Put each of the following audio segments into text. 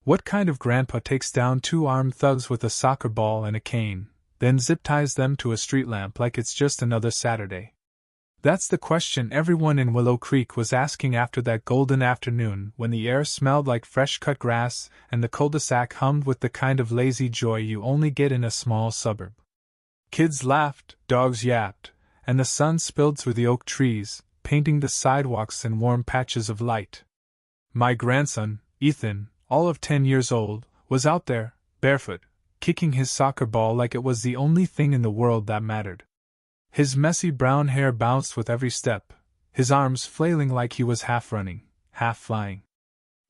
What kind of grandpa takes down two armed thugs with a soccer ball and a cane, then zip-ties them to a street lamp like it's just another Saturday? That's the question everyone in Willow Creek was asking after that golden afternoon when the air smelled like fresh-cut grass and the cul-de-sac hummed with the kind of lazy joy you only get in a small suburb. Kids laughed, dogs yapped, and the sun spilled through the oak trees, painting the sidewalks in warm patches of light. My grandson, Ethan, all of 10 years old, was out there, barefoot, kicking his soccer ball like it was the only thing in the world that mattered. His messy brown hair bounced with every step, his arms flailing like he was half running, half flying.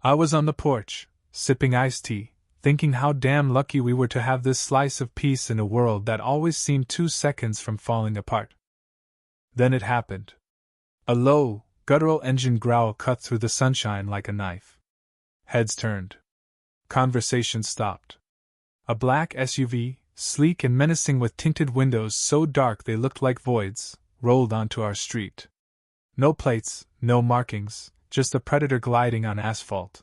I was on the porch, sipping iced tea, thinking how damn lucky we were to have this slice of peace in a world that always seemed 2 seconds from falling apart. Then it happened. A low, guttural engine growl cut through the sunshine like a knife. Heads turned. Conversation stopped. A black SUV, sleek and menacing with tinted windows so dark they looked like voids, rolled onto our street. No plates, no markings, just a predator gliding on asphalt.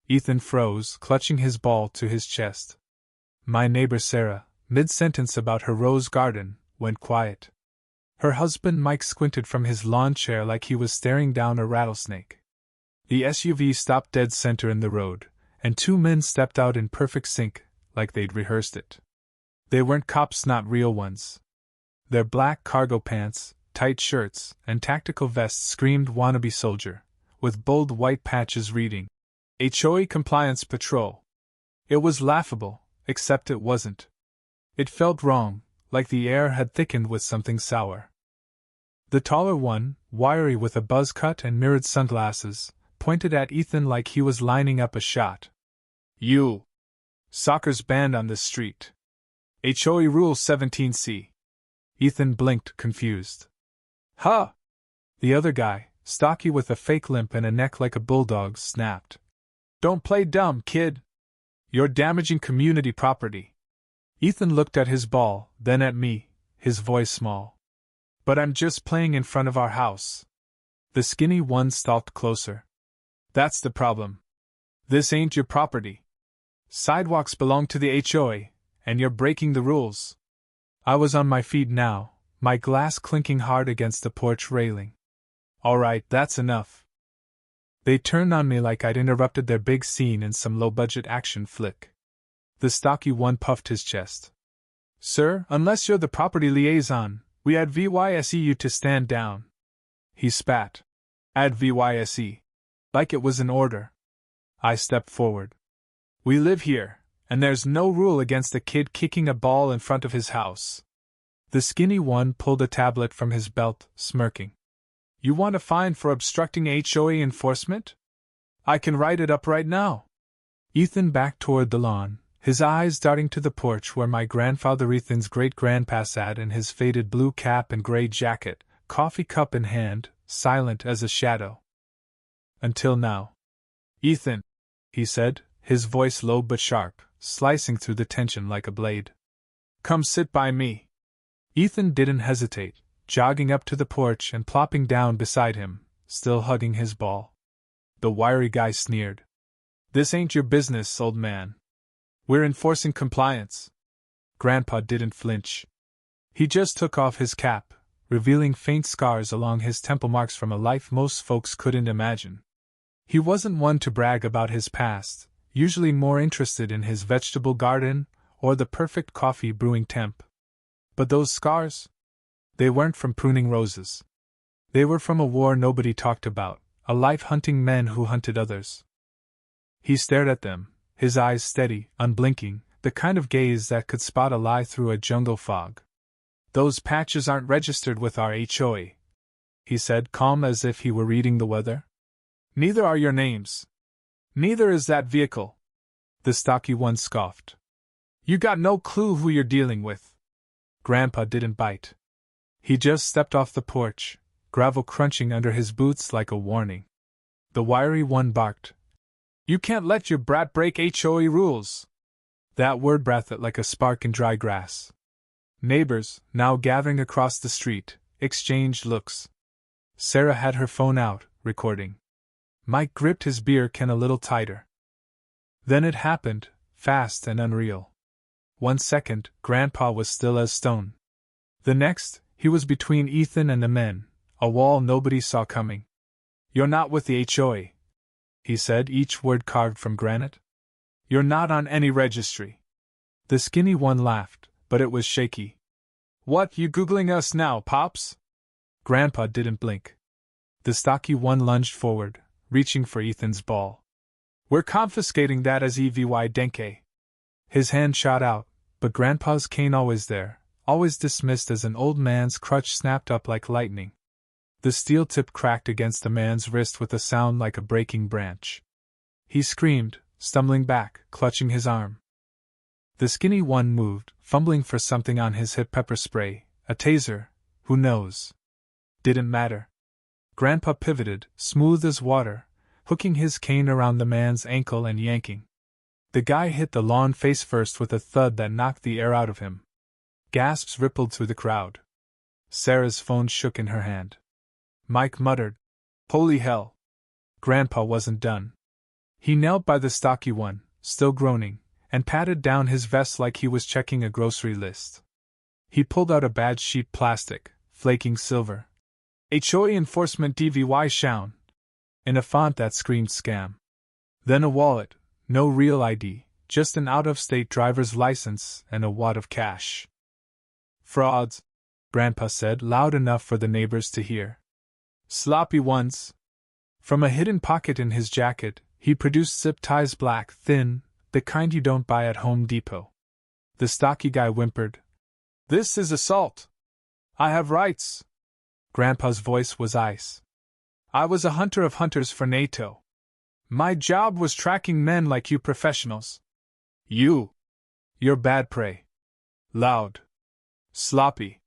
Ethan froze, clutching his ball to his chest. My neighbor Sarah, mid-sentence about her rose garden, went quiet. Her husband Mike squinted from his lawn chair like he was staring down a rattlesnake. The SUV stopped dead center in the road, and 2 men stepped out in perfect sync, like they'd rehearsed it. They weren't cops, not real ones. Their black cargo pants, tight shirts, and tactical vests screamed wannabe soldier, with bold white patches reading, HOA Compliance Patrol. It was laughable, except it wasn't. It felt wrong, like the air had thickened with something sour. The taller one, wiry with a buzz cut and mirrored sunglasses, pointed at Ethan like he was lining up a shot. You! Soccer's banned on this street. HOA Rule 17C. Ethan blinked, confused. Huh! The other guy, stocky with a fake limp and a neck like a bulldog's, snapped. Don't play dumb, kid. You're damaging community property. Ethan looked at his ball, then at me, his voice small. But I'm just playing in front of our house. The skinny one stalked closer. That's the problem. This ain't your property. Sidewalks belong to the HOA, and you're breaking the rules. I was on my feet now, my glass clinking hard against the porch railing. All right, that's enough. They turned on me like I'd interrupted their big scene in some low-budget action flick. The stocky one puffed his chest. Sir, unless you're the property liaison, we advise you to stand down. He spat. Advise. Like it was an order. I stepped forward. We live here, and there's no rule against a kid kicking a ball in front of his house. The skinny one pulled a tablet from his belt, smirking. You want a fine for obstructing HOA enforcement? I can write it up right now. Ethan backed toward the lawn, his eyes darting to the porch where my grandfather Ethan's great-grandpa sat in his faded blue cap and gray jacket, coffee cup in hand, silent as a shadow. Until now. Ethan, he said, his voice low but sharp, slicing through the tension like a blade. Come sit by me. Ethan didn't hesitate, jogging up to the porch and plopping down beside him, still hugging his ball. The wiry guy sneered. This ain't your business, old man. We're enforcing compliance. Grandpa didn't flinch. He just took off his cap, revealing faint scars along his temple marks from a life most folks couldn't imagine. He wasn't one to brag about his past, usually more interested in his vegetable garden or the perfect coffee brewing temp. But those scars? They weren't from pruning roses. They were from a war nobody talked about, a life hunting men who hunted others. He stared at them, his eyes steady, unblinking, the kind of gaze that could spot a lie through a jungle fog. Those patches aren't registered with our HOA, he said, calm as if he were reading the weather. Neither are your names. Neither is that vehicle. The stocky one scoffed. You got no clue who you're dealing with. Grandpa didn't bite. He just stepped off the porch, gravel crunching under his boots like a warning. The wiry one barked. You can't let your brat break HOA rules. That word breathed like a spark in dry grass. Neighbors, now gathering across the street, exchanged looks. Sarah had her phone out, recording. Mike gripped his beer can a little tighter. Then it happened, fast and unreal. 1 second, Grandpa was still as stone. The next, he was between Ethan and the men, a wall nobody saw coming. "You're not with the HOA," he said, each word carved from granite. "You're not on any registry." The skinny one laughed, but it was shaky. "What, you Googling us now, Pops?" Grandpa didn't blink. The stocky one lunged forward, reaching for Ethan's ball. "We're confiscating that as EVY Denke." His hand shot out, but Grandpa's cane always there, always dismissed as an old man's crutch, snapped up like lightning. The steel tip cracked against the man's wrist with a sound like a breaking branch. He screamed, stumbling back, clutching his arm. The skinny one moved, fumbling for something on his hip. Pepper spray, a taser, who knows? Didn't matter. Grandpa pivoted, smooth as water, hooking his cane around the man's ankle and yanking. The guy hit the lawn face first with a thud that knocked the air out of him. Gasps rippled through the crowd. Sarah's phone shook in her hand. Mike muttered, "Holy hell!" Grandpa wasn't done. He knelt by the stocky one, still groaning, and patted down his vest like he was checking a grocery list. He pulled out a badge sheet, plastic, flaking silver. "HOA Enforcement DVY Shaun," in a font that screamed scam. Then a wallet, no real ID, just an out-of-state driver's license and a wad of cash. "Frauds," Grandpa said, loud enough for the neighbors to hear. "Sloppy ones." From a hidden pocket in his jacket, he produced zip ties, black, thin, the kind you don't buy at Home Depot. The stocky guy whimpered, "This is assault. I have rights." Grandpa's voice was ice. "I was a hunter of hunters for NATO. My job was tracking men like you professionals. You're bad prey. Loud. Sloppy."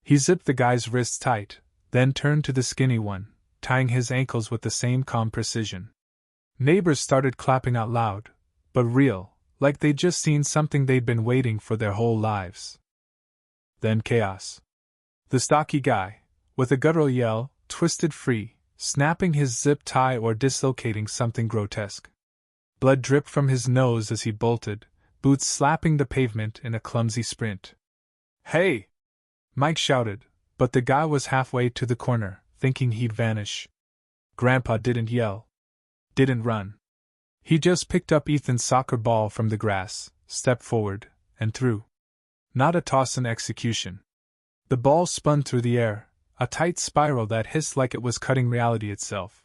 He zipped the guy's wrists tight, then turned to the skinny one, tying his ankles with the same calm precision. Neighbors started clapping out loud, but real, like they'd just seen something they'd been waiting for their whole lives. Then chaos. The stocky guy, with a guttural yell, twisted free, snapping his zip tie or dislocating something grotesque. Blood dripped from his nose as he bolted, boots slapping the pavement in a clumsy sprint. "Hey!" Mike shouted, but the guy was halfway to the corner, thinking he'd vanish. Grandpa didn't yell. Didn't run. He just picked up Ethan's soccer ball from the grass, stepped forward, and threw. Not a toss in execution. The ball spun through the air, a tight spiral that hissed like it was cutting reality itself.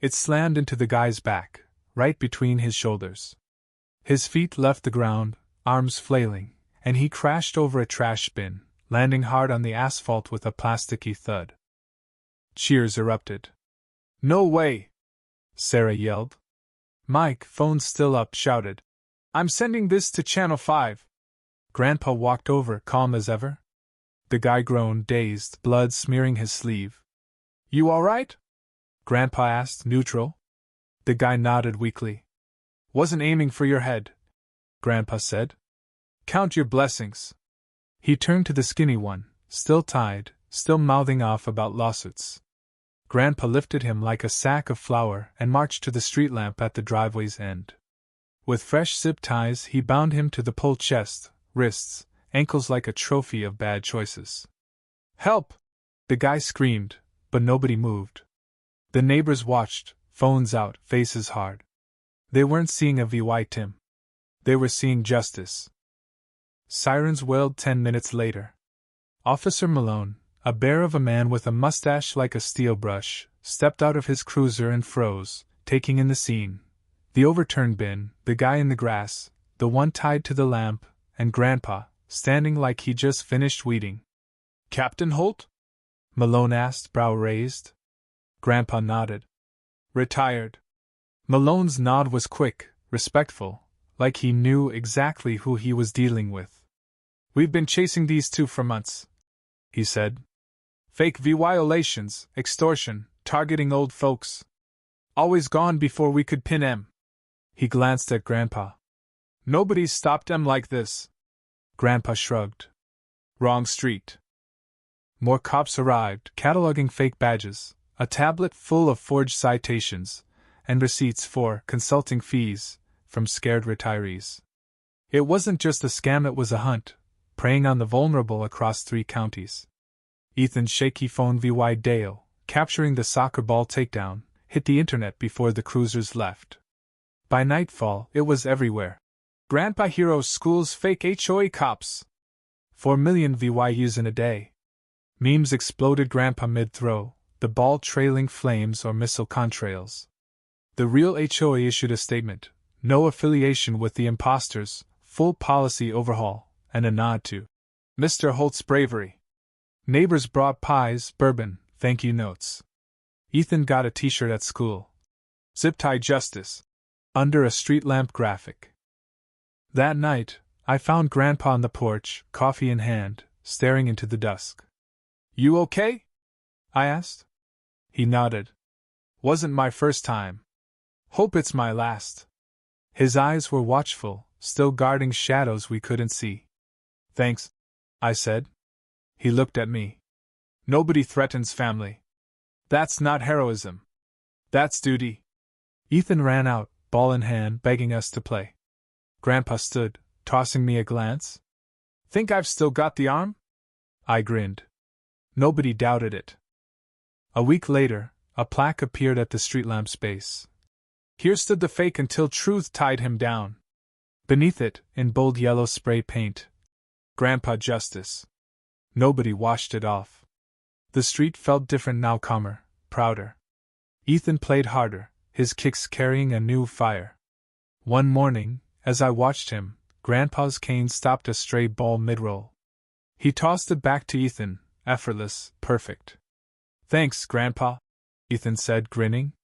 It slammed into the guy's back, right between his shoulders. His feet left the ground, arms flailing, and he crashed over a trash bin, landing hard on the asphalt with a plasticky thud. Cheers erupted. "No way!" Sarah yelled. Mike, phone still up, shouted, "I'm sending this to Channel 5. Grandpa walked over, calm as ever. The guy groaned, dazed, blood smearing his sleeve. "You all right?" Grandpa asked, neutral. The guy nodded weakly. "Wasn't aiming for your head," Grandpa said. "Count your blessings." He turned to the skinny one, still tied, still mouthing off about lawsuits. Grandpa lifted him like a sack of flour and marched to the street lamp at the driveway's end. With fresh zip ties, he bound him to the pole, chest, wrists, ankles like a trophy of bad choices. "Help!" the guy screamed, but nobody moved. The neighbors watched, phones out, faces hard. They weren't seeing a VY Tim. They were seeing justice. Sirens wailed 10 minutes later. Officer Malone, a bear of a man with a mustache like a steel brush, stepped out of his cruiser and froze, taking in the scene. The overturned bin, the guy in the grass, the one tied to the lamp, and Grandpa, standing like he just finished weeding. "Captain Holt?" Malone asked, brow raised. Grandpa nodded. "Retired." Malone's nod was quick, respectful, like he knew exactly who he was dealing with. "We've been chasing these two for months," he said. "Fake violations, extortion, targeting old folks. Always gone before we could pin 'em." He glanced at Grandpa. "Nobody's stopped 'em like this." Grandpa shrugged. "Wrong street." More cops arrived, cataloging fake badges, a tablet full of forged citations, and receipts for consulting fees, from scared retirees. It wasn't just a scam, it was a hunt, preying on the vulnerable across 3 counties. Ethan's shaky phone via Dale, capturing the soccer ball takedown, hit the internet before the cruisers left. By nightfall, it was everywhere. Grandpa Heroes schools fake HOA cops. 4 million views in a day. Memes exploded Grandpa mid-throw, the ball trailing flames or missile contrails. The real HOA issued a statement, no affiliation with the imposters, full policy overhaul, and a nod to Mr. Holt's bravery. Neighbors brought pies, bourbon, thank you notes. Ethan got a t-shirt at school. Zip tie justice. Under a street lamp graphic. That night, I found Grandpa on the porch, coffee in hand, staring into the dusk. You okay? I asked. He nodded. Wasn't my first time. Hope it's my last. His eyes were watchful, still guarding shadows we couldn't see. Thanks, I said. He looked at me. Nobody threatens family. That's not heroism. That's duty. Ethan ran out, ball in hand, begging us to play. Grandpa stood, tossing me a glance. Think I've still got the arm? I grinned. Nobody doubted it. A week later, a plaque appeared at the street lamp's base. Here stood the fake until truth tied him down. Beneath it, in bold yellow spray paint, Grandpa Justice. Nobody washed it off. The street felt different now, calmer, prouder. Ethan played harder, his kicks carrying a new fire. One morning, as I watched him, Grandpa's cane stopped a stray ball mid-roll. He tossed it back to Ethan, effortless, perfect. Thanks, Grandpa, Ethan said, grinning.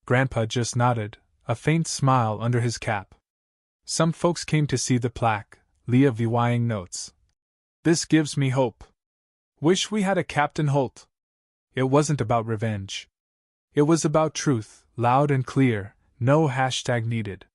Grandpa just nodded, a faint smile under his cap. Some folks came to see the plaque, Leah vying notes. This gives me hope. Wish we had a Captain Holt. It wasn't about revenge. It was about truth, loud and clear, no hashtag needed.